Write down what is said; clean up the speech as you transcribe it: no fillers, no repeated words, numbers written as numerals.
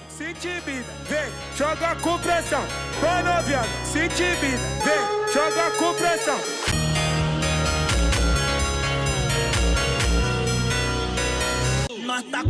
Se intimida, vem, joga com pressão. Vai noviado, se intimida, vem, joga com pressão. Nós tá